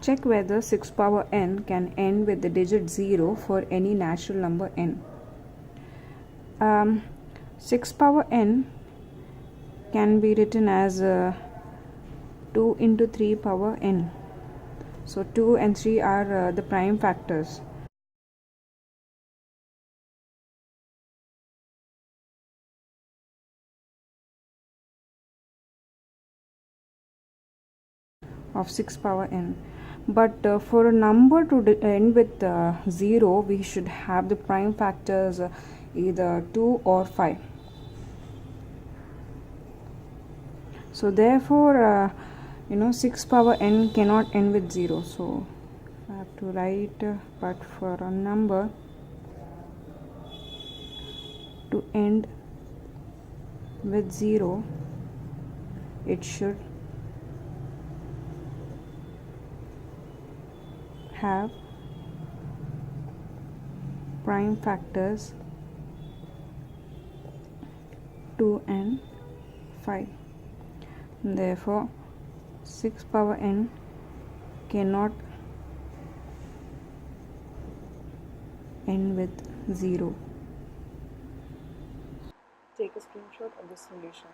Check whether 6 power n can end with the digit 0 for any natural number n. 6 power n can be written as 2 into 3 power n. So 2 and 3 are the prime factors. Of 6 power n. But for a number to end with 0, we should have the prime factors either 2 or 5. So therefore 6 power n cannot end with 0. So I have to write but for a number to end with 0, it should have prime factors 2 and 5. Therefore 6 power n cannot end with 0. Take a screenshot of the solution.